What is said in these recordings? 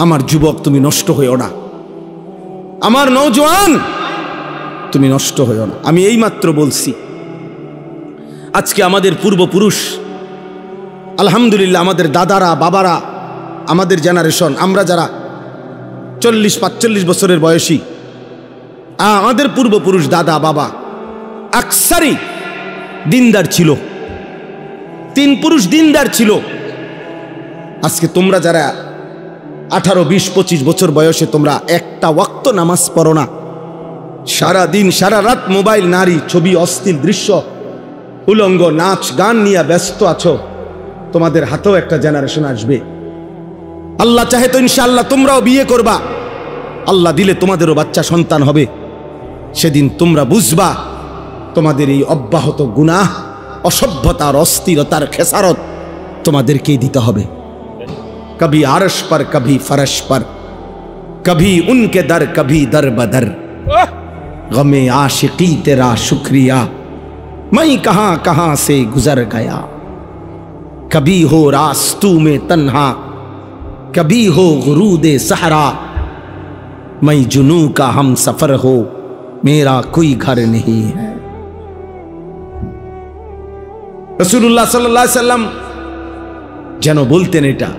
আমার যুবক তুমি নষ্ট হইও না, আমার নওজোয়ান তুমি নষ্ট হইও না। আমি এইমাত্র বলছি, আজকে আমাদের পূর্বপুরুষ আলহামদুলিল্লাহ, আমাদের দাদারা বাবারা, আমাদের জেনারেশন, আমরা যারা 40-45 বছরের বয়সী, আমাদের পূর্বপুরুষ দাদা বাবা আকসারই দিনদার ছিল, 3 পুরুষ দিনদার ছিল। আজকে তোমরা যারা 18, 20, 25 বছর বয়সে তোমরা একটা ওয়াক্ত নামাজ পড়ো না, সারা দিন সারা রাত মোবাইল, নারী, ছবি, অশ্লীল দৃশ্য, উলঙ্গ নাচ গান নিয়ে ব্যস্ত আছো, তোমাদের হাতেও একটা জেনারেশন আসবে। আল্লাহ চাহে তো ইনশাআল্লাহ তোমরাও বিয়ে করবা, আল্লাহ দিলে তোমাদেরও বাচ্চা সন্তান হবে। সেদিন তোমরা বুঝবা তোমাদের এই অব্যাহত গুনাহ, অসভ্যতার, অস্থিরতার খেসারত তোমাদেরকেই দিতে হবে। কবি আরশ पर कभी फरश पर, कभी उनके दर कभी दर बदर, गमे आशिकी तेरा शुक्रिया मैं कहां कहां से गुजर गया। कभी हो रास्तू में तन्हा, कभी हो गुरूदे सहरा, मैं जुनू का हम सफर हो मेरा कोई घर नहीं है। रसूलुल्लाह सल्लल्लाहु अलैहि वसल्लम যেন বলতেন এটা,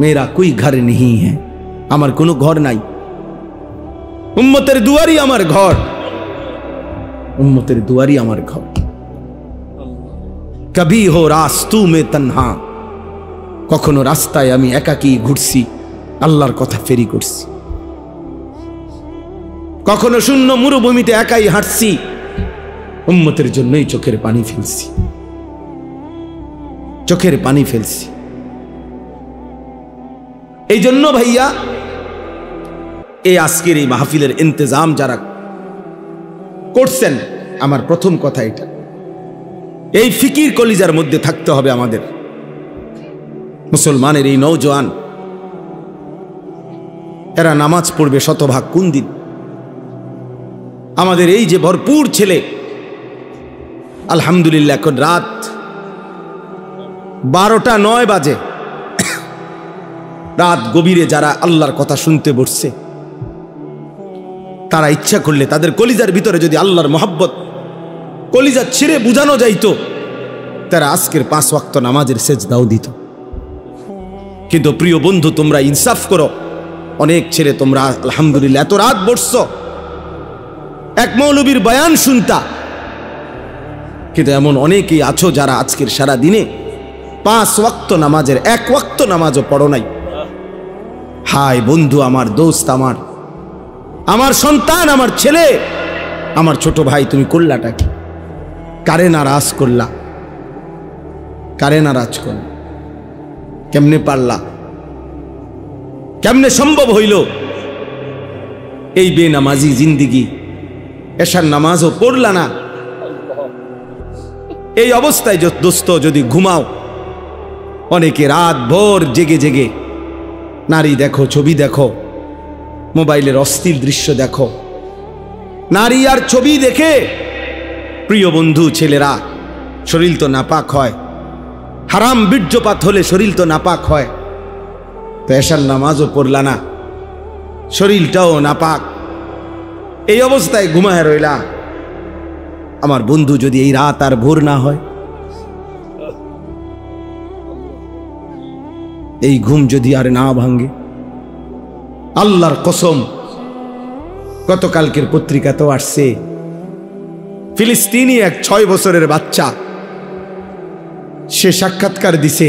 मेरा कोई घर नहीं है, আমার কোনো ঘর নাই, উম্মতের দুয়ারই আমার ঘর, উম্মতের দুয়ারই আমার ঘর। কবি হো রাস্তু মে তন্হা, কখনো রাস্তায় আমি একাকী ঘুরছি, আল্লাহর কথা ফেরি করছি, কখনো শূন্য মরুভূমিতে একাই হাঁটছি, উম্মতের জন্যই চোখের পানি ফেলছি, চোখের পানি ফেলছি। এই জন্য ভাইয়া, এই আজকের এই মাহফিলের ইন্তজাম যারা করছেন, আমার প্রথম কথা এটা, এই ফিকির কলিজার মধ্যে থাকতে হবে আমাদের। মুসলমানের এই নওজোয়ান, এরা নামাজ পড়বে শতভাগ কোন দিন? আমাদের এই যে ভরপুর ছেলে, আলহামদুলিল্লাহ এখন রাত 12টা 9 বাজে, রাত গভীরে যারা আল্লাহর কথা শুনতে বসছে, তারা ইচ্ছা করলে তাদের কলিজার ভিতরে যদি আল্লাহর মহব্বত কলিজা ছিঁড়ে বুঝানো যাইতো, তারা আজকের 5 ওয়াক্ত নামাজের সেজদাও দিত। কিন্তু প্রিয় বন্ধু, তোমরা ইনসাফ করো, অনেক ছেলে তোমরা আলহামদুলিল্লাহ এত রাত বসছো এক মৌলবীর বয়ান শুনতা, কিন্তু এমন অনেকেই আছো যারা আজকের সারা দিনে 5 ওয়াক্ত নামাজের 1 ওয়াক্ত নামাজও পড়ো নাই। হায় বন্ধু, আমার দোস্ত, আমার সন্তান, আমার ছেলে, আমার ছোট ভাই, তুমি করলাটা কি? কারে নারাজ করলা? কারে নারাজ করলা? কেমনে পারলা? কেমনে সম্ভব হইল এই বেনামাজি জিন্দিগি? এশার নামাজও পড়লা না, এই অবস্থায় দোস্ত যদি ঘুমাও, অনেকে রাত ভোর জেগে জেগে নারী দেখো, ছবি দেখো, মোবাইলের অস্থির দৃশ্য দেখো, নারী আর ছবি দেখে প্রিয় বন্ধু ছেলেরা শরীর তো নাপাক হয়, হারাম বীর্যপাত হলে শরীর তো নাপাক হয়। তো এশার নামাজও পড়লা না, শরীরটাও নাপাক, এই অবস্থায় ঘুমায় রইলা। আমার বন্ধু, যদি এই রাত আর ভোর না হয়, এই ঘুম যদি আর না ভাঙে, আল্লাহর কসম, গতকালকের পত্রিকাতেও আসছে, ফিলিস্তিনি এক 6 বছরের বাচ্চা, সে সাক্ষাৎকার দিছে,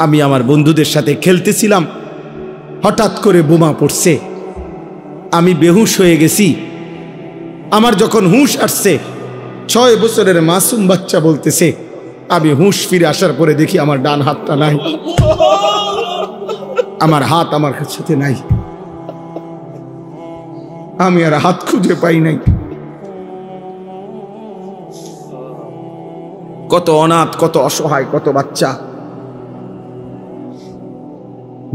আমি আমার বন্ধুদের সাথে খেলতেছিলাম, হঠাৎ করে বোমা পড়ছে, আমি বেহুশ হয়ে গেছি। আমার যখন হুঁশ আসছে, 6 বছরের মাসুম বাচ্চা বলতেছে, আমি হুঁশ ফিরে আসার পরে দেখি আমার ডান হাতটা নাই, আমার হাত আমার সাথে নাই, আমি আর হাত খুঁজে পাই নাই। কত অনাথ, কত অসহায়, কত বাচ্চা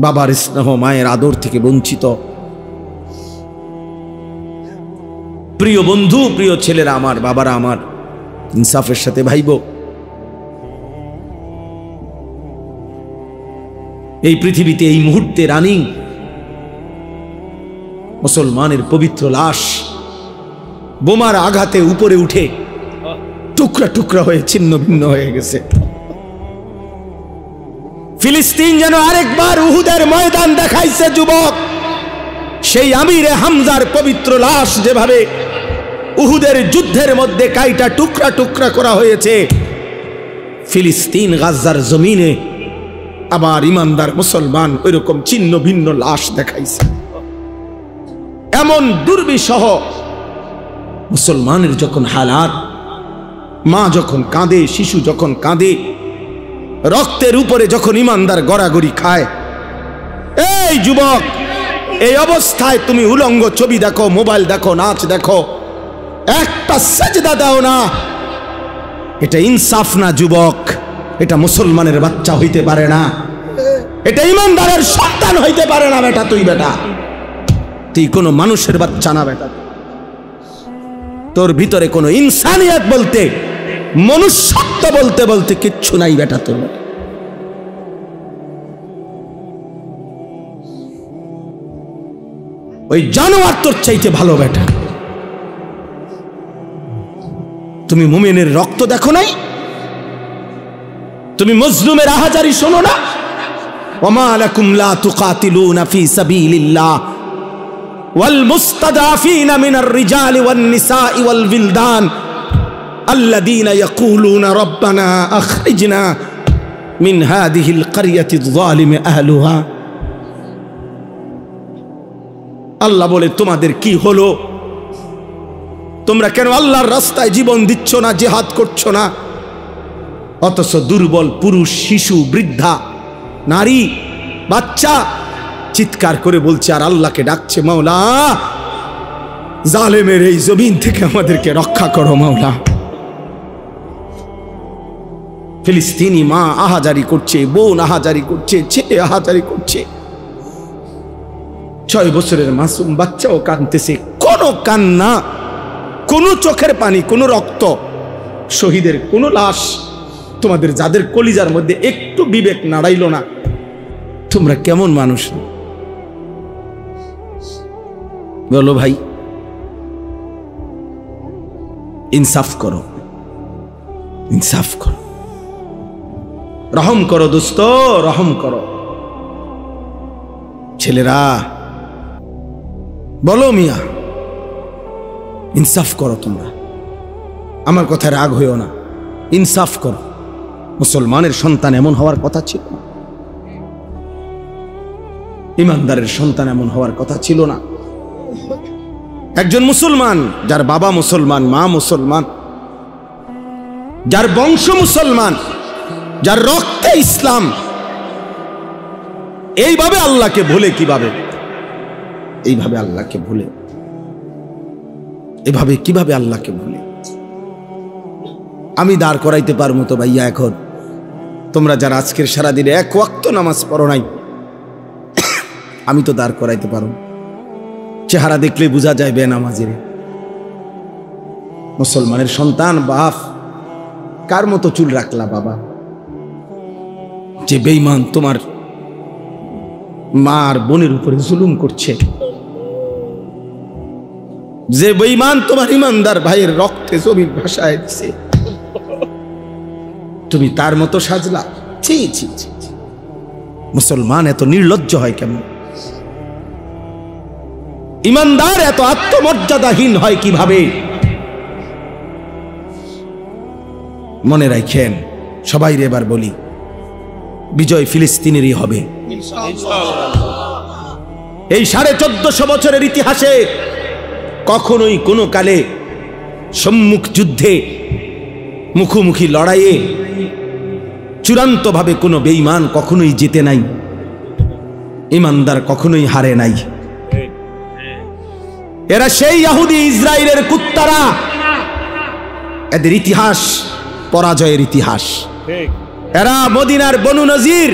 বাবার স্নেহ, মায়ের আদর থেকে বঞ্চিত। প্রিয় বন্ধু, প্রিয় ছেলেরা আমার, বাবারা আমার, ইনসাফের সাথে ভাইব। এই পৃথিবীতে এই মুহূর্তে রানিং মুসলমানের পবিত্র লাশ বোমার আঘাতে উপরে উঠে টুকরা টুকরা হয়ে ছিন্ন ভিন্ন হয়ে গেছে। ফিলিস্তিন যেন আরেকবার উহুদের ময়দান দেখাইছে যুবক। সেই আমিরে হামজার পবিত্র লাশ যেভাবে উহুদের যুদ্ধের মধ্যে কাইটা টুকরা টুকরা করা হয়েছে, ফিলিস্তিন গাজার জমিনে আবার ইমানদার মুসলমান ওইরকম ছিন্ন ভিন্ন লাশ দেখাইছে। এমন দুর্বিষহ মুসলমানের যখন হালাত, মা যখন কাঁদে, শিশু যখন কাঁদে, রক্তের উপরে যখন ইমানদার গড়াগড়ি খায়, এই যুবক এই অবস্থায় তুমি উলঙ্গ ছবি দেখো, মোবাইল দেখো, নাচ দেখো, একটা সেজদা দাও না, এটা ইনসাফ না যুবক। এটা মুসলমানের বাচ্চা হইতে পারে না, এটা ইমানদারের সন্তান হইতে পারে না বেটা। তুই কোনো মানুষের বাচ্চা না বেটা। তোর ভিতরে কোনো ইনসানিয়ত বলতে, মনুষ্যত্ব বলতে বলতে কিচ্ছু নাই বেটা তোর। ওই জানোয়ার তোর চাইতে ভালো বেটা। তুমি মুমিনের রক্ত দেখো নাই? তুমি মজলুমের আহাজারি শোনো না? ওমা লাকুম লা তুকাতিলুনা ফি সাবিলিল্লাহ ওয়াল মুস্তাদাফিনা মিনার রিজালি ওয়ান নিসাই ওয়াল বিলদান আল্লাযীনা ইয়াকুলুনা রাব্বানা আখরিজনা মিন হাযিহিল ক্বরিয়াতি যালিমি আহলুহা। আল্লাহ বলে তোমাদের কি হলো? তোমরা কেন আল্লাহর রাস্তায় জীবন দিচ্ছ না, জিহাদ করছো না? অথচ দুর্বল পুরুষ, শিশু, বৃদ্ধা, নারী, বাচ্চা চিৎকার করে বলছে আর আল্লাহকে ডাকছে, মাওলা জালেমের এই জমিন থেকে আমাদেরকে রক্ষা করো মাওলা। ফিলিস্তিনি মা আহাজারি করছে, বোন আহাজারি করছে, ছেলে আহাজারি করছে, 6 বছরের মাসুম বাচ্চাও কাঁদতেছে। কোনো কান্না, কোনো চোখের পানি, কোনো রক্ত, শহীদের কোনো লাশ, তোমাদের যাদের কলিজার মধ্যে একটু বিবেক নাড়াইল না, তোমরা কেমন মানুষ বলো ভাই? ইনসাফ করো, ইনসাফ করো, রহম করো দোস্ত, রহম করো। ছেলেরা বলো মিয়া, ইনসাফ করো তোমরা। আমার কথায় রাগ হইও না, ইনসাফ করো। মুসলমানের সন্তান এমন হওয়ার কথা ছিল না, ইমানদারের সন্তান এমন হওয়ার কথা ছিল না। একজন মুসলমান, যার বাবা মুসলমান, মা মুসলমান, যার বংশ মুসলমান, যার রক্তে ইসলাম, এইভাবে আল্লাহকে ভুলে কিভাবে? এইভাবে আল্লাহকে ভুলে, এভাবে কিভাবে আল্লাহকে ভুলে? আমি দাঁড় করাইতে পারবো তো ভাইয়া এখন? তোমরা যারা আজকের সারাদিনে এক ওয়াক্ত নামাজ পড়ো নাই, আমি তো দাঁড় করাইতে পারবো। চেহারা দেখলে বোঝা যায় বেনামাজির। মুসলমানের সন্তান, বাপ, কার মতো চুল রাখলা বাবা? যে বেঈমান তোমার মা আর বোনের উপরে জুলুম করছে, যে বেঈমান তোমার ইমানদার ভাইয়ের রক্তে জমিন ভাসায় দিছে, তুমি তার মতো সাজলা? ছি ছি ছি। মুসলমান এত নির্লজ্জ হয় কেমন? ইমানদার এত আত্মমর্যাদাহীন হয় কিভাবে? মনে রাখেন সবাই, এবার বলি, বিজয় ফিলিস্তিনেরই হবে এই 1450 বছরের ইতিহাসে। কখনোই কোনো কালে সম্মুখ যুদ্ধে, মুখোমুখি লড়াইয়ে চূড়ান্তভাবে কোনো বেঈমান কখনোই জিতে নাই, ইমানদার কখনোই হারে নাই। এরা সেই ইহুদি ইসরায়েলের কুত্তারা। এদের ইতিহাস পরাজয়ের ইতিহাস। এরা মদিনার বনু নজির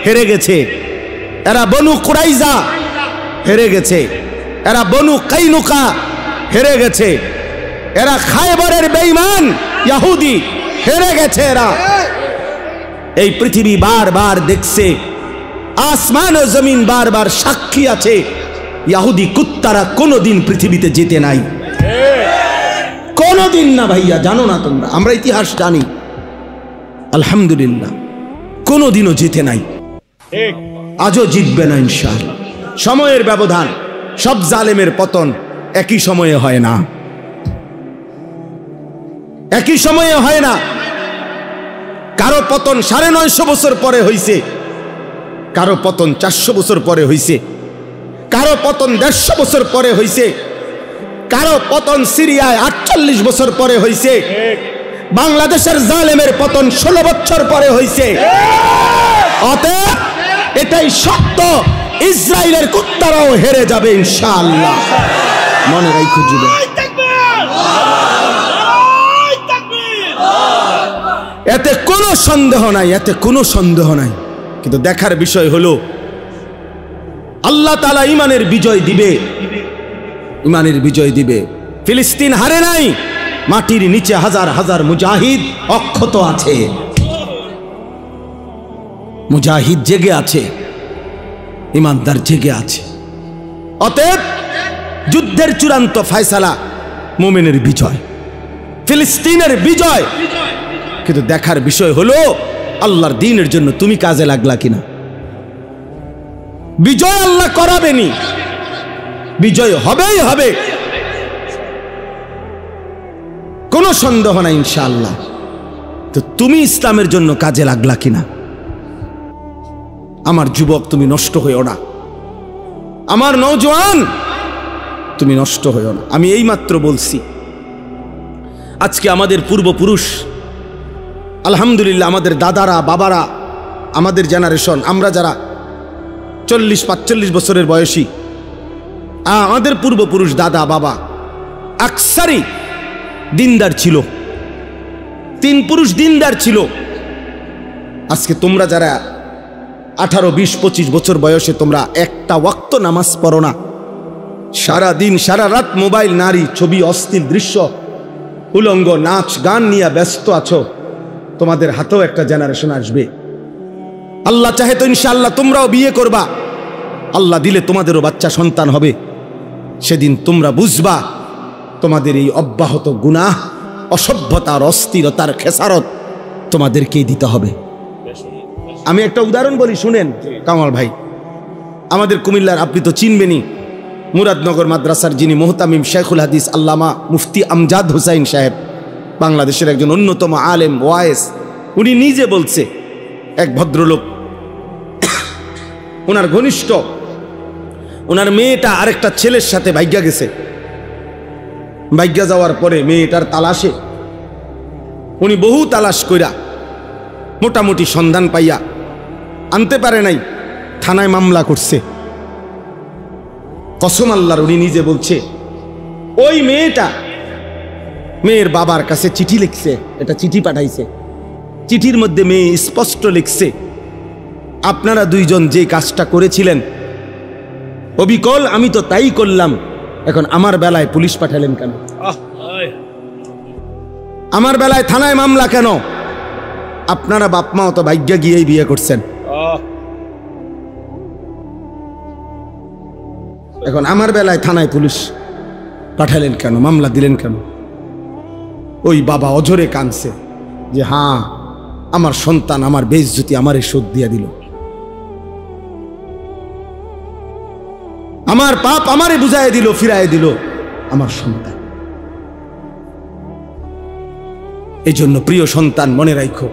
হেরে গেছে, এরা বনু কুরাইজা হেরে গেছে, এরা বনু কাইনুকা হেরে গেছে, এরা খায়বরের বেঈমান ইহুদি হেরে গেছে। এরা এই পৃথিবী বারবার দেখছে আসমান ও জমিন বারবার সাক্ষী আছে, ইহুদি কুত্তারা কোনোদিন পৃথিবীতে যেতে নাই, কোনোদিন না। ভাইয়া জানো না তোমরা, আমরা ইতিহাস জানি, আলহামদুলিল্লাহ কোনোদিনও জিতে নাই, আজও জিতবে না ইনশাআল্লাহ। সময়ের ব্যবধান, সব জালেমের পতন একই সময়ে হয় না, একই সময়ে হয় না। কারো পতন 950 বছর পরে হইছে, কারো পতন 400 বছর পরে হইছে, কারো পতন 150 বছর পরে হইছে, কারো পতন সিরিয়ায় 48 বছর পরে হইছে, বাংলাদেশের জালেমের পতন 16 বছর পরে হইছে। অতএব এটাই সত্য, ইসরায়েলের কুত্তারাও হেরে যাবে ইনশাআল্লাহ। মনে রাখো যুবক, এতে কোনো সন্দেহ নাই, এতে কোনো সন্দেহ নাই। কিন্তু দেখার বিষয় হলো আল্লাহ তাআলা ঈমানের বিজয় দিবে, ঈমানের বিজয় দিবে। ফিলিস্তিন হারে নাই, মাটির নিচে হাজার হাজার মুজাহিদ অক্ষত আছে, মুজাহিদ জেগে আছে, ঈমানদার জেগে আছে। অতএব যুদ্ধের চূড়ান্ত ফয়সালা মুমিনের বিজয়, ফিলিস্তিনের বিজয়। কিন্তু দেখার বিষয় হলো আল্লাহর দ্বীনের জন্য তুমি কাজে লাগলা কিনা। বিজয় আল্লাহ করাবেনি, বিজয় হবেই হবে, কোনো সন্দেহ নাই ইনশাআল্লাহ। তো তুমি ইসলামের জন্য কাজে লাগলা কিনা। আমার যুবক তুমি নষ্ট হইও না, আমার নওজোয়ান তুমি নষ্ট হইও না। আমি এইমাত্র বলছি, আজকে আমাদের পূর্বপুরুষ, আলহামদুলিল্লাহ আমাদের দাদারা বাবারা, আমাদের জেনারেশন, আমরা যারা 40-45 বছরের বয়সী, আমাদের পূর্বপুরুষ দাদা বাবা আকসারই দিনদার ছিল, 3 পুরুষ দিনদার ছিল। আজকে তোমরা যারা 18, 20, 25 বছর বয়সে তোমরা একটা ওয়াক্ত নামাজ পড়ো না, সারা দিন সারা রাত মোবাইল, নারী, ছবি, অশ্লীল দৃশ্য, উলঙ্গ নাচ গান নিয়ে ব্যস্ত আছো। তোমাদের হাতেও একটা জেনারেশন আসবে, আল্লাহ চাহে তো ইনশাআল্লাহ তোমরাও বিয়ে করবা, আল্লাহ দিলে তোমাদেরও বাচ্চা সন্তান হবে। সেদিন তোমরা বুঝবা তোমাদের এই অব্যাহত গুনাহ, অসভ্যতার, অস্থিরতার খেসারত তোমাদেরকেই দিতে হবে। আমি একটা উদাহরণ বলি, শুনেন কামাল ভাই। আমাদের কুমিল্লার, আপনি তো চিনবেনই, মুরাদনগর মাদ্রাসার যিনি মুহতামিম শেখুল হাদিস আল্লামা মুফতি আমজাদ হুসাইন সাহেব, বাংলাদেশের একজন অন্যতম আলেম ওয়ায়েস, উনি নিজে বলছে, এক ভদ্রলোক, ওনার ঘনিষ্ঠ, ওনার মেয়েটা আরেকটা ছেলের সাথে ভাগ্যা গেছে। ভাগ্যা যাওয়ার পরে মেয়েটার তালাশে উনি বহু তালাশ কইরা মোটামুটি সন্ধান পাইয়া আনতে পারে নাই, থানায় মামলা করছে। কসম আল্লাহর, উনি নিজে বলছে ওই মেয়েটা মেয়ের বাবার কাছে চিঠি লিখছে, এটা চিঠি পাঠাইছে। চিঠির মধ্যে মেয়ে স্পষ্ট লিখছে, আপনারা দুইজন যে কাজটা করেছিলেন অবিকল আমি তো তাই করলাম, এখন আমার বেলায় পুলিশ পাঠালেন কেন? আমার বেলায় থানায় মামলা কেন? আপনারা বাপ মাও তো ভাগ্যা গিয়েই বিয়ে করছেন, এখন আমার বেলায় থানায় পুলিশ পাঠালেন কেন, মামলা দিলেন কেন? ওই বাবা অঝরে কাঁদছে যে হ্যাঁ, আমার সন্তান আমার বেইজ্জতি আমারে শোধ দিয়ে দিল, আমার পাপ আমারে বুঝায় দিল, ফিরায় দিল আমার সন্তান। এই জন্য প্রিয় সন্তান মনে রাখো,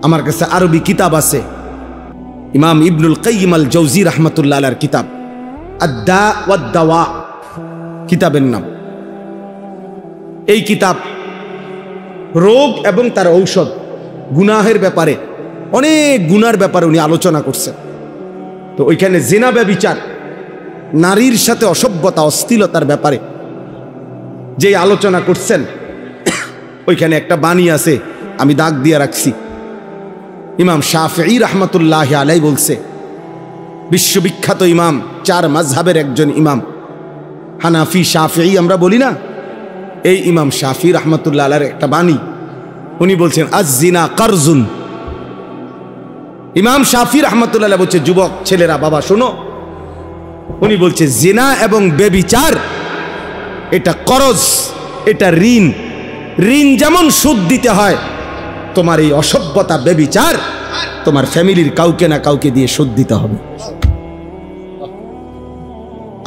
আমার কাছে আরবি কিতাব আছে, ইমাম ইবনুল কাইয়িম আল জাওজি রাহমাতুল্লাহ আলাইহির কিতাব আদ-দা ওয়াদ-দাওয়া কিতাবের নাম। এই কিতাব রোগ এবং তার ঔষধ, গুনাহের ব্যাপারে, অনেক গুনার ব্যাপারে উনি আলোচনা করছেন। তো ওইখানে জিনা ব্যভিচার, নারীর সাথে অসভ্যতা অশ্লীলতার ব্যাপারে যে আলোচনা করছেন, ওইখানে একটা বাণী আছে, আমি দাগ দিয়ে রাখছি। ইমাম শাফিঈ রাহমাতুল্লাহি আলাইহি বলছে, বিশ্ববিখ্যাত ইমাম, 4 মাযহাবের একজন ইমাম, হানাফি শাফিঈ আমরা বলি না, এই ইমাম শাফিঈ রাহমাতুল্লাহ আলাইহির একটা বাণী, উনি বলছেন আজ-জিনা কারজুন, ইমাম শাফি রাহমাতুল্লাহ বলছে, যুবক ছেলেরা বাবা শোনো, উনি বলছে জিনা এবং ব্যভিচার এটা করজ, এটা ঋণ। ঋণ যেমন সুদ দিতে হয়, তোমার এই অসভ্যতা ব্যভিচার তোমার ফ্যামিলির কাউকে না কাউকে দিয়ে সুদ দিতে হবে।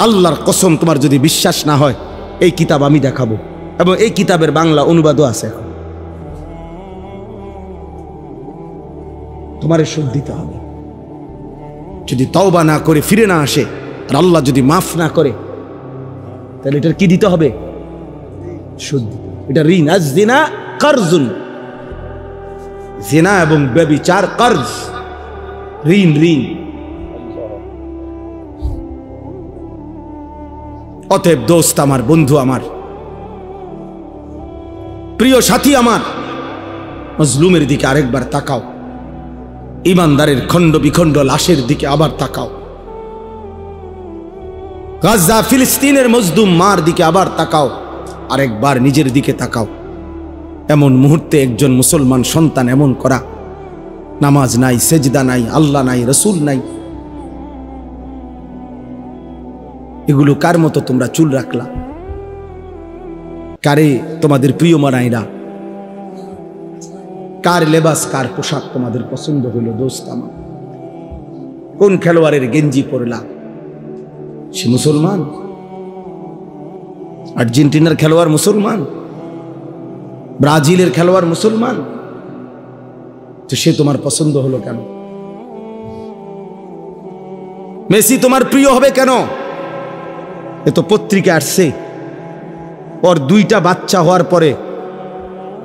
আল্লাহর কসম, তোমার যদি বিশ্বাস না হয় এই কিতাব আমি দেখাবো, এবং এই কিতাবের বাংলা অনুবাদও আছে। এখন তোমারে সুদ দিতে হবে। যদি তওবা না করে ফিরে না আসে, আর আল্লাহ যদি মাফ না করে, তাহলে এটার কি দিতে হবে? সুদ। এটা ঋণ। আজ জিনা কারজুন, জিনা এবং ব্যভিচার কর্জ, ঋণ। ঋণ। অতএব দোস্ত আমার, বন্ধু আমার, প্রিয় সাথী আমার, মজলুমের দিকে আরেকবার তাকাও, ইমানদারের খণ্ড বিখণ্ড লাশের দিকে আবার তাকাও, গাজা ফিলিস্তিনের মজলুম মার দিকে আবার তাকাও, আরেকবার নিজের দিকে তাকাও। এমন মুহূর্তে একজন মুসলমান সন্তান এমন করা, নামাজ নাই, সেজদা নাই, আল্লাহ নাই, রসুল নাই, এগুলো কার মতো তোমরা চুল রাখলা? কারে তোমাদের প্রিয় মানাইরা? কার লেবাস, কার পোশাক তোমাদের পছন্দ হলো? দোস্ত আমার, কোন খেলোয়াড়ের গেঞ্জি পরলা? সে মুসলমান? আর্জেন্টিনার খেলোয়াড় মুসলমান, ব্রাজিলের খেলোয়াড় মুসলমান, তো সে তোমার পছন্দ হলো কেন? মেসি তোমার প্রিয় হবে কেন? এ তো পত্রিকা আসছে, ওর 2টা বাচ্চা হওয়ার পরে,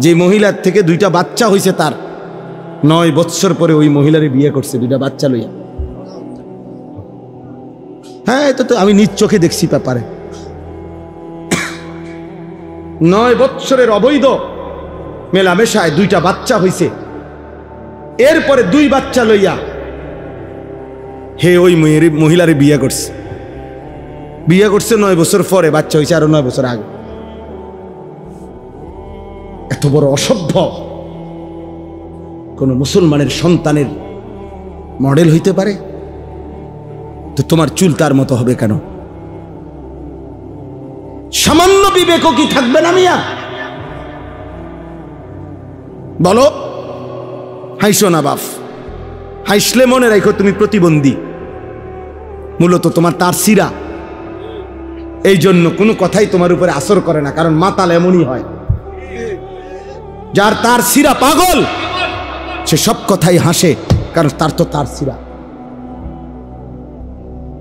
যে মহিলার থেকে 2টা বাচ্চা হয়েছে, তার 9 বৎসর পরে ওই মহিলারে বিয়ে করছে 2টা বাচ্চা লইয়া। হ্যাঁ, এটা তো আমি নিজ চোখে দেখছি ব্যাপারে। 9 বৎসরের অবৈধ মেলামেশায় 2টা বাচ্চা হয়েছে, এরপরে 2 বাচ্চা লইয়া হে ওই মহিলারে বিয়ে করছে। 9 বছর পরে, বাচ্চা হয়েছে আরো 9 বছর আগে। এত বড় অসভ্য কোন মুসলমানের সন্তানের মডেল হইতে পারে? তো তোমার চুল তার মতো হবে কেন? সামান্য বিবেকও কি থাকবে না মিয়া? বলো। হাইসো না বাপ, হাইসলে মনে রাখো তুমি প্রতিবন্ধী, মূলত তোমার তার সিরা। এই জন্য কোনো কথাই তোমার উপরে আসর করে না, কারণ মাতাল এমনই হয়, যার তার সিরা পাগল, সে সব কথাই হাসে, কারণ তার তো তার সিরা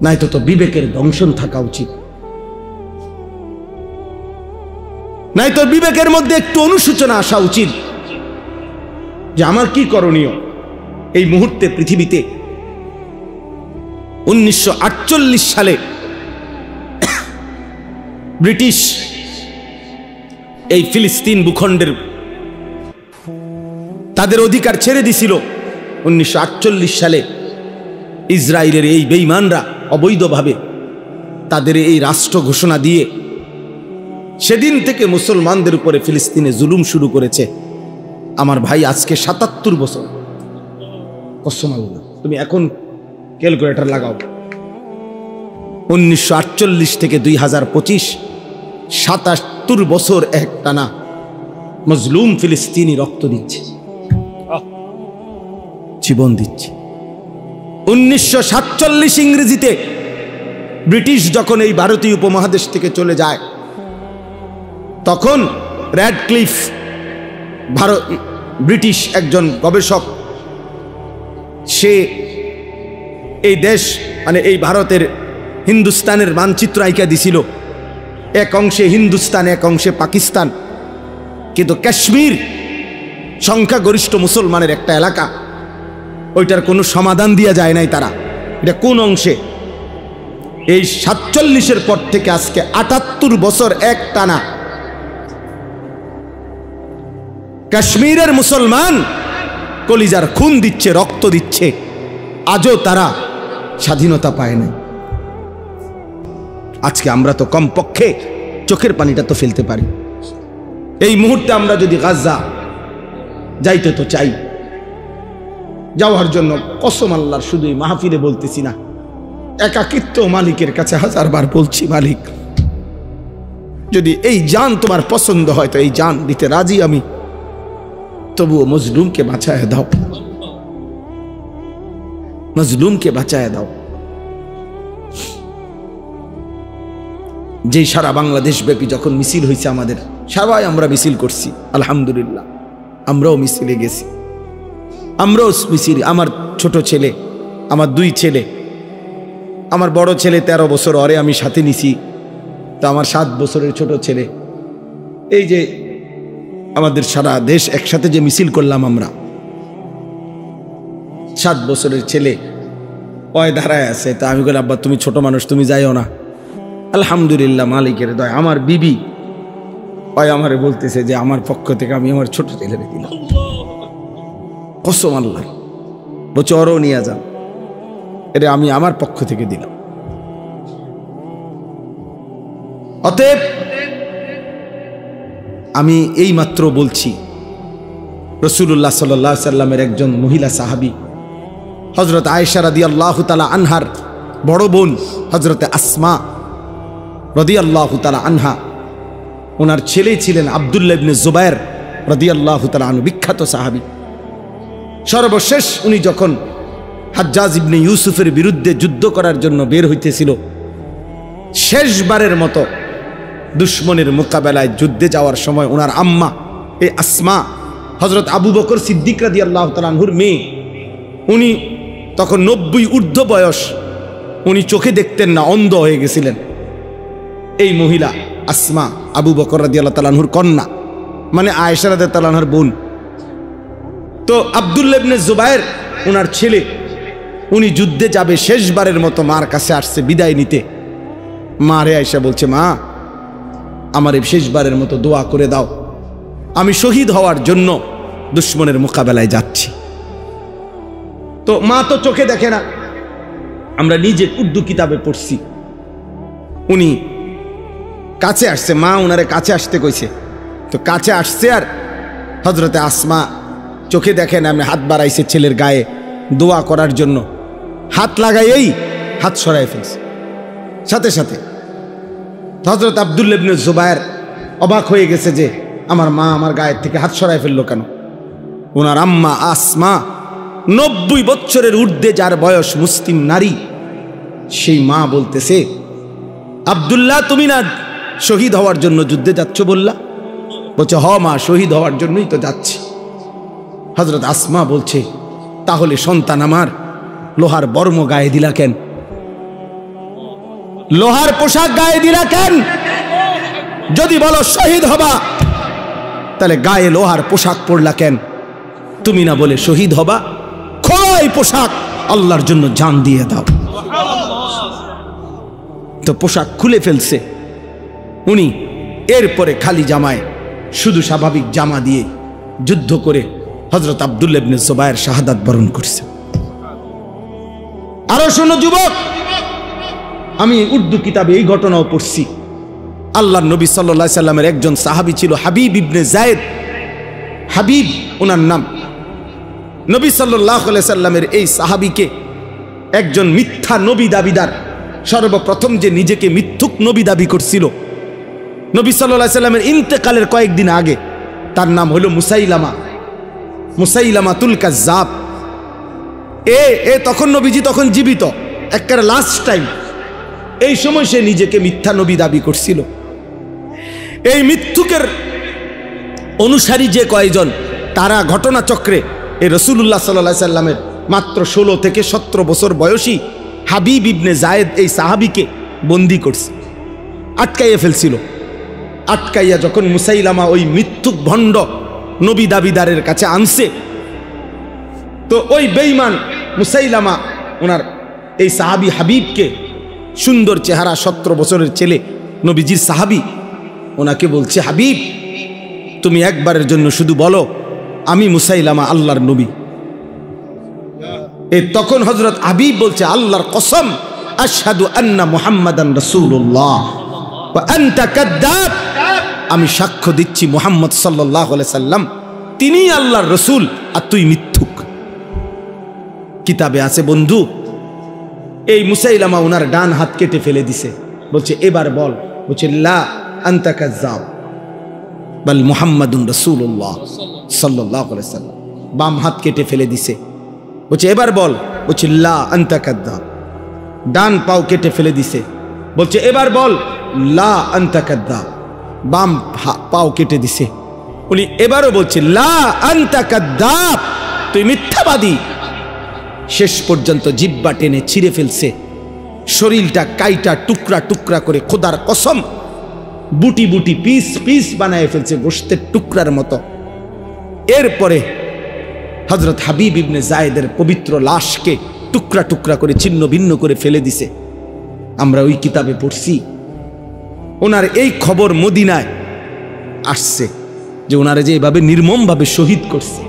নাই। তো বিবেকের দংশন থাকা উচিত, নাই তো বিবেকের মধ্যে একটু অনুশোচনা আসা উচিত যে আমার কি করণীয় এই মুহূর্তে পৃথিবীতে। 1948 সালে ব্রিটিশ এই ফিলিস্তিন ভূখণ্ডের তাদের অধিকার ছেড়ে দিছিল। 1948 সালে ইসরায়েলের এই বেঈমানরা অবৈধভাবে তাদের এই রাষ্ট্র ঘোষণা দিয়ে সেদিন থেকে মুসলমানদের উপরে ফিলিস্তিনে জুলুম শুরু করেছে। আমার ভাই, আজকে 77 বছর। কসম আল্লাহ, তুমি এখন ক্যালকুলেটর লাগাও, 1948 থেকে 2025, 77 বছর একটানা মজলুম ফিলিস্তিনি রক্ত দিচ্ছে, জীবন দিচ্ছে। 1947 ইংরেজিতে ব্রিটিশ যখন এই ভারতীয় উপমহাদেশ থেকে চলে যায়, তখন র্যাডক্লিফ ব্রিটিশ একজন গবেষক, সে এই দেশ মানে এই ভারতের হিন্দুস্তানের মানচিত্র আঁকা দিছিল। এক অংশে হিন্দুস্তান, এক অংশে পাকিস্তান, কিন্তু কাশ্মীর সংখ্যাগরিষ্ঠ মুসলমানের একটা এলাকা, ওইটার কোনো সমাধান দিয়া যায় নাই তারা, এটা কোন অংশে। এই 47-এর পর থেকে আজকে 78 বছর এক টানা কাশ্মীরের মুসলমান কলিজার খুন দিচ্ছে, রক্ত দিচ্ছে, আজও তারা স্বাধীনতা পায় নাই। আজকে আমরা তো কমপক্ষে চোখের পানিটা তো ফেলতে পারি। এই মুহূর্তে আমরা যদি গাজা যাইতে তো চাই, যাওয়ার জন্য কসম আল্লাহর, শুধু এই মাহফিলে বলতেছি না, একাকিত্ব মালিকের কাছে 1000 বার বলছি, মালিক যদি এই জান তোমার পছন্দ হয় তো এই জান দিতে রাজি আমি, তবুও মজলুমকে বাঁচায় দাও, মজলুমকে বাঁচায় দাও। যে সারা বাংলাদেশ ব্যাপী যখন মিছিল হয়েছে আমাদের, সবাই আমরা মিছিল করছি, আলহামদুলিল্লাহ আমরাও মিছিলে গেছি, আমরাও মিছিল। আমার ছোট ছেলে, আমার 2 ছেলে, আমার বড় ছেলে 13 বছর, ওরে আমি সাথে নিছি, তো আমার 7 বছরের ছোট ছেলে, এই যে আমাদের সারা দেশ একসাথে যে মিছিল করলাম আমরা, 7 বছরের ছেলে ওই দাঁড়ায় আছে। তা আমি বলি, আব্বা তুমি ছোট মানুষ, তুমি যাইও না। আলহামদুলিল্লাহ মালিকের দয়া, আমার বিবি ওই আমারে বলতেছে যে আমার পক্ষ থেকে আমি আমার ছোট ছেলেকে দিলাম, কসম আল্লাহ, বলছে ওরও নিয়ে যান, এটা আমি আমার পক্ষ থেকে দিলাম। অতএব আমি এই মাত্র বলছি, রাসূলুল্লাহ সাল্লাল্লাহু আলাইহি সাল্লামের একজন মহিলা সাহাবী হযরত আয়েশা রাদিয়াল্লাহু তাআলা আনহার বড় বোন হযরত আসমা রাদিয়াল্লাহু তাআলা আনহা, ওনার ছেলে ছিলেন আব্দুল্লাহ ইবনে জুবায়ের রাদিয়াল্লাহু তাআলা আনহু, বিখ্যাত সাহাবী। সর্বশেষ উনি যখন হাজ্জাজ ইবনে ইউসুফের বিরুদ্ধে যুদ্ধ করার জন্য বের হইতেছিল, শেষবারের মতো দুশ্মনের মোকাবেলায় যুদ্ধে যাওয়ার সময় ওনার আম্মা এই আসমা হযরত আবু বকর সিদ্দিক রাদিয়াল্লাহু তাআলা আনহুর মেয়ে, উনি তখন 90 ঊর্ধ্ব বয়স, উনি চোখে দেখতেন না, অন্ধ হয়ে গেছিলেন। এই মহিলা আসমা আবু বকর রাদিয়াল্লাহু তাআলা আনহুর কন্যা, মানে আয়েশা রাদিয়াল্লাহু তাআলা আনহার বোন। তো আব্দুল্লাহ ইবনে জুবায়ের ওনার ছেলে, উনি যুদ্ধে যাবে, শেষবারের মতো মার কাছে আসছে বিদায় নিতে। মারে আয়েশা বলছে, মা আমার এই শেষবারের মতো দোয়া করে দাও, আমি শহীদ হওয়ার জন্য দুশ্মনের মোকাবেলায় যাচ্ছি। তো মা তো চোখে দেখে না, আমরা নিজে উর্দু কিতাবে পড়ছি। উনি কাছে আসছে, মা ওনারে কাছে আসতে কইছে, তো কাছে আসছে, আর হযরতে আসমা চোখে দেখে না, আমি হাত বাড়াইছে ছেলের গায়ে দোয়া করার জন্য, হাত লাগাইয়েই হাত সরাই ফেলছে সাথে সাথে। হযরত আব্দুল্লাহ ইবনে জুবায়ের অবাক হয়ে গেছে যে আমার মা আমার গায়ের থেকে হাত সরাই ফেললো কেন। ওনার আম্মা আসমা 90 বছরের ঊর্ধ্বে যার বয়স, মুসলিম নারী, সেই মা বলতেছে, আব্দুল্লাহ তুমি না শহীদ হওয়ার জন্য যুদ্ধে যাচ্ছ বললা? বলছে, হ মা, শহীদ হওয়ার জন্যই তো যাচ্ছি। হযরত আসমা বলছে, তাহলে সন্তান আমার লোহার বর্ম গায়ে দিলা কেন? লোহার পোশাক গায়ে দিলা কেন? যদি বলো শহীদ হবা, তাহলে গায়ে লোহার পোশাক পরলা কেন? তুমি না বলে শহীদ হবা, খোলো এই পোশাক, আল্লাহর জন্য জান দিয়ে দাও। তো পোশাক খুলে ফেলছে উনি, এরপরে খালি জামায়, শুধু স্বাভাবিক জামা দিয়ে যুদ্ধ করে হযরত আব্দুল্লাহ ইবনে জুবায়ের শাহাদাত বরণ করছে। আরো শোনো যুবক, আমি উর্দু কিতাবে এই ঘটনাও পড়ছি। আল্লাহর নবী সাল্লাল্লাহু আলাইহি সাল্লামের একজন সাহাবী ছিল হাবিব ইবনে যায়েদ, হাবিব ওনার নাম। নবী সাল্লাল্লাহু আলাইহি সাল্লামের এই সাহাবীকে একজন মিথ্যা নবী দাবিদার, সর্বপ্রথম যে নিজেকে মিথ্যুক নবী দাবি করছিল নবী সাল্লাল্লাহু আলাইহি সাল্লামের ইন্তেকালের কয়েকদিন আগে, তার নাম হলো মুসাইলামা, মুসাইলামাতুল কাজ্জাব। তখন নবীজি তখন জীবিত, একেবারে লাস্ট টাইম। এই সময় সে নিজেকে মিথ্যা নবী দাবি করছিল। এই মিথ্যুকের অনুসারী যে কয়েকজন, তারা ঘটনাচক্রে এই রাসূলুল্লাহ সাল্লাল্লাহু আলাইহি সাল্লামের মাত্র 16 থেকে 17 বছর বয়সী হাবিব ইবনে যায়েদ এই সাহাবীকে বন্দী করছে, আটকাইয়া ফেলছিল। আটকাইয়া যখন মুসাইলামা ওই মিথ্যুক ভণ্ড নবী দাবিদারের কাছে আনছে, তো ওই বেঈমান মুসাইলামা ওনার এই সাহাবী হাবিবকে, সুন্দর চেহারা, 17 বছরের ছেলে, নবীজির সাহাবী, ওনাকে বলছে, হাবিব তুমি একবারের জন্য শুধু বলো আমি মুসাইলামা আল্লাহর নবী। তখন হযরত হাবিব বলছে, আল্লাহর কসম, আশহাদু আন্না মুহাম্মাদান রাসূলুল্লাহ ওয়া আনতা কাদ্দাব, আমি সাক্ষ্য দিচ্ছি মুহাম্মদ সাল্লাল্লাহু আলাইহি সাল্লাম তিনিই আল্লাহর রাসূল আর তুই মিথ্যুক। কিতাবে আছে বন্ধু, এই মুসাইলামা ওনার ডান হাত কেটে ফেলে দিছে, বলছে এবার বল, বলছে লা আনতা কাযযাব বাল মুহাম্মাদুন রাসূলুল্লাহ সাল্লাল্লাহু আলাইহি ওয়াসাল্লাম। বাম হাত কেটে ফেলে দিছে, বলছে এবার বল, বলছে লা আনতা কাযযাব। ডান পাও কেটে ফেলে দিছে, বলছে এবার বল লা আনতা কাযযাব। বাম পাও কেটে দিছে, উনি এবারও বলছে লা আনতা কাযযাব, তুই মিথ্যাবাদী। শেষ পর্যন্ত জিহ্বা টেনে ছিঁড়ে ফেলছে, শরীরটা কাইটা টুকরা টুকরা করে, খোদার কসম বুটি বুটি পিস পিস বানায় ফেলছে, গোশতের টুকরার মতো। এরপরে হযরত হাবিব ইবনে যায়েদের পবিত্র লাশকে টুকরা টুকরা করে ছিন্ন ভিন্ন করে ফেলে দিছে। আমরা ওই কিতাবে পড়ছি, ওনার এই খবর মদিনায় আসছে যে ওনারে যে এভাবে নির্মমভাবে শহীদ করছে।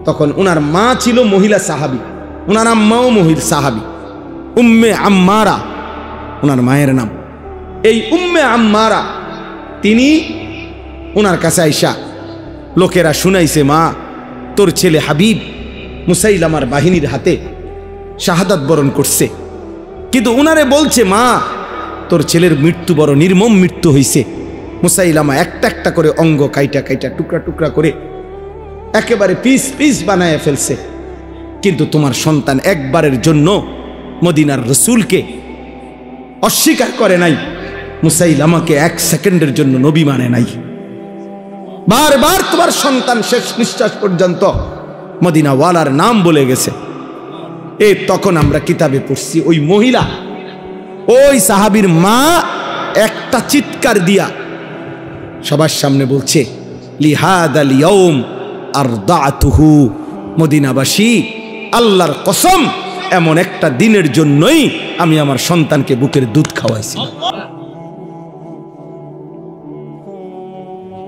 তখন ওনার মা ছিল মহিলা সাহাবী, ওনার আম্মাও মহিলা সাহাবী, উম্মে আম্মারা ওনার মায়ের নাম। এই উম্মে আম্মারা তিনি ওনার কাছে আইসা লোকেরা শুনাইছে, মা তোর ছেলে হাবিব মুসাইলামার বাহিনীর হাতে শাহাদাত বরণ করছে, কিন্তু ওনারে বলছে মা তোর ছেলের মৃত্যু বড় নির্মম মৃত্যু হইছে। মুসাইলামা একটা একটা করে অঙ্গ কাইটা কাইটা টুকরা টুকরা করে একেবারে পিস পিস বানায় ফেলছে, কিন্তু তোমার সন্তান একবারের জন্য মদিনার রসুলকে অস্বীকার করে নাই, মুসাইলামাকে এক সেকেন্ডের জন্য নবী মানে নাই। বারবার তোমার সন্তান শেষ নিঃশ্বাস পর্যন্ত মদিনাওয়ালার নাম বলে গেছে। এই তখন আমরা কিতাবে পড়ছি, ওই মহিলা, ওই সাহাবীর মা একটা চিৎকার দিয়া সবার সামনে বলছে লিহাদাল ইয়াউম আরদাতুহু, মদিনাবাসী আল্লাহর কসম এমন একটা দিনের জন্যই আমি আমার সন্তানকে বুকের দুধ খাওয়াইছিলাম,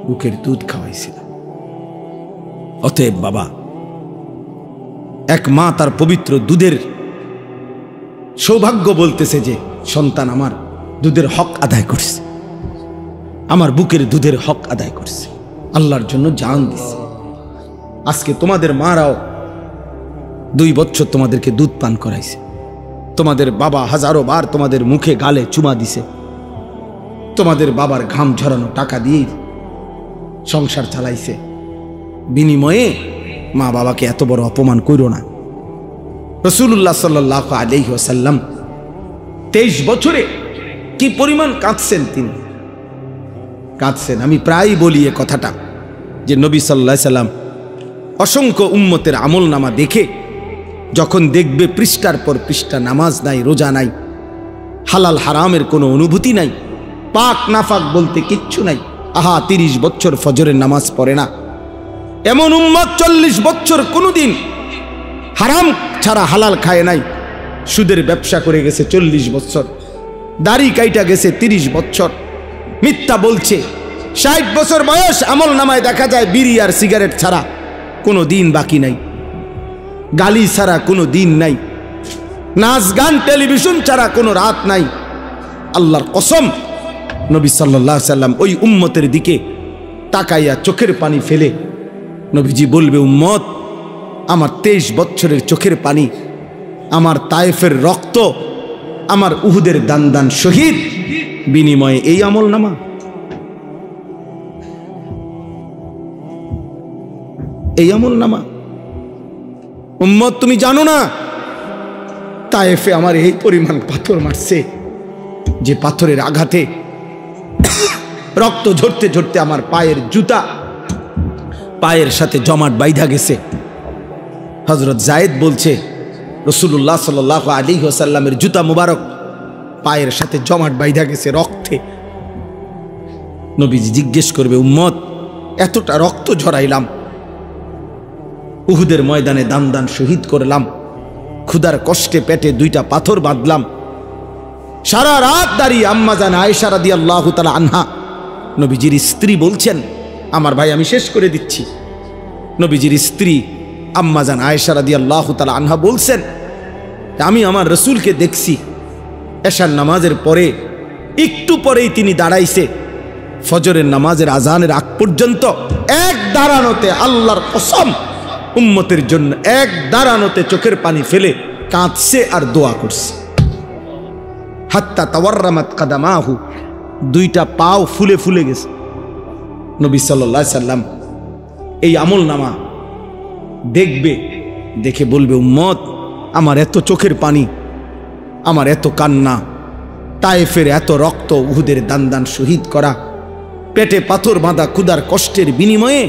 বুকের দুধ খাওয়াইছিলাম। অতএব বাবা, এক মা তার পবিত্র দুধের সৌভাগ্য বলতেছে যে সন্তান আমার দুধের হক আদায় করছে, আমার বুকের দুধের হক আদায় করছে, আল্লাহর জন্য জান দিছে। আজকে তোমাদের মারাও 2 বছর তোমাদেরকে দুধ পান করাইছে, তোমাদের বাবা হাজারো বার তোমাদের মুখে গালে চুমা দিছে, তোমাদের বাবার ঘাম ঝরানো টাকা দিয়ে সংসার চালাইছে। বিনিময়ে মা বাবাকে এত বড় অপমান কইরো না। রাসূলুল্লাহ সাল্লাল্লাহু আলাইহি ওয়াসাল্লাম 23 বছরে কি পরিমাণ কাঁদছেন, তিনি কাঁদছেন। আমি প্রায় বলি এ কথাটা যে নবী সাল্লাল্লাহু আলাইহি সাল্লাম অসংখ্য উম্মতের আমল নামা দেখে যখন দেখবে পৃষ্ঠার পর পৃষ্ঠা নামাজ নাই, রোজা নাই, হালাল হারামের কোনো অনুভূতি নাই, পাক নাফাক বলতে কিচ্ছু নাই, আহা 30 বছর ফজরের নামাজ পড়ে না, এমন উম্মত 40 বছর কোনোদিন হারাম ছাড়া হালাল খায় নাই, সুদের ব্যবসা করে গেছে 40 বছর, দাড়ি কাইটা গেছে 30 বছর, মিথ্যা বলছে 60 বছর বয়স, আমল নামায় দেখা যায় বিড়ি আর সিগারেট ছাড়া কোনো দিন বাকি নাই, গালি ছাড়া কোনো দিন নাই, নাচ গান টেলিভিশন ছাড়া কোনো রাত নাই। আল্লাহর কসম নবী সাল্লাল্লাহু আলাইহি সাল্লাম ওই উম্মতের দিকে তাকাইয়া চোখের পানি ফেলে নবীজি বলবে, উম্মত আমার 23 বছরের চোখের পানি, আমার তায়েফের রক্ত, আমার উহুদের দান দান শহীদ, বিনিময়ে এই আমল নামা। এই আমল নামা উম্মত তুমি জানো না, তায়েফে আমার এই পরিমাণ পাথর মারছে যে পাথরের আঘাতে রক্ত ঝরতে ঝরতে আমার পায়ের জুতা পায়ের সাথে জমাট বাইধা গেছে। হযরত যায়েদ বলছে রাসূলুল্লাহ সাল্লাল্লাহু আলাইহি ওয়াসাল্লামের জুতা মুবারক পায়ের সাথে জমাট বাইধা গেছে রক্তে। নবীজি জিজ্ঞেস করবে, উম্মত এতটা রক্ত ঝরাইলাম, উহুদের ময়দানে দান দান শহীদ করলাম, ক্ষুধার কষ্টে পেটে 2টা পাথর বাঁধলাম, সারা রাত দাঁড়িয়ে আম্মা জান আয়েশা রাদিয়াল্লাহু তাআলা আনহা নবীজির স্ত্রী বলছেন, আমার ভাই আমি শেষ করে দিচ্ছি, নবীজির স্ত্রী আম্মা জান আয়েশা রাদিয়াল্লাহু তাআলা আনহা বলছেন, আমি আমার রাসূলকে দেখছি এশার নামাজের পরে একটু পরেই তিনি দাঁড়াইছে, ফজরের নামাজের আজানের আগ পর্যন্ত এক দাঁড়ানোতে আল্লাহর কসম উম্মতের জন্য এক দাঁড়ানোতে চোখের পানি ফেলে কাঁদছে আর দোয়া করছে। হাত্তা তাওয়াররামাত কাদামাহু, দুইটা পাও ফুলে ফুলে গেছে। নবী সাল্লাল্লাহু আলাইহি সাল্লাম এই আমল নামা দেখবে, দেখে বলবে, উম্মত, আমার এত চোখের পানি, আমার এত কান্না, তায়েফের এত রক্ত, উহুদের দান দান শহীদ করা, পেটে পাথর বাঁধা ক্ষুধার কষ্টের বিনিময়ে,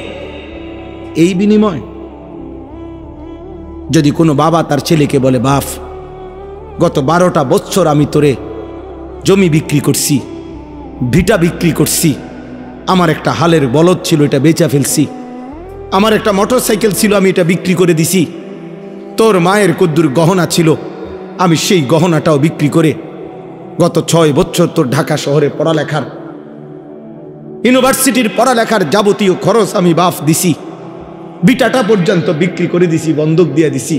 এই বিনিময় যদি কোনো বাবা তার ছেলেকে বলে, বাপ, গত 12টা বছর আমি তোরে জমি বিক্রি করছি, ভিটা বিক্রি করছি, আমার একটা হালের বলদ ছিল, এটা বেচা ফেলছি, আমার একটা মোটর সাইকেল ছিল, আমি এটা বিক্রি করে দিছি, তোর মায়ের কদ্দুর গহনা ছিল, আমি সেই গহনাটাও বিক্রি করে গত 6 বছর তোর ঢাকা শহরে পড়ালেখার, ইউনিভার্সিটির পড়ালেখার যাবতীয় খরচ আমি বাপ দিছি, বিটাটা পর্যন্ত বিক্রি করে দিছি, বন্ধক দিয়ে দিছি,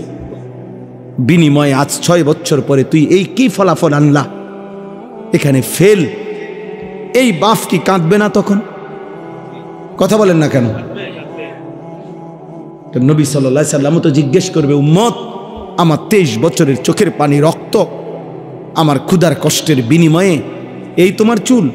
বিনিময়ে আজ 6 বছর পরে তুই এই কি ফলাফল আনলা, এখানে ফেল। এই বাপ কি কাঁদবে না তখন? কথা বলেন না কেন? নবী সাল্লাল্লাহু আলাইহি সাল্লাম তো জিজ্ঞেস করবে, উম্মত, আমার 23 বছরের চোখের পানি, রক্ত, আমার ক্ষুধার কষ্টের বিনিময়ে এই তোমার চুল?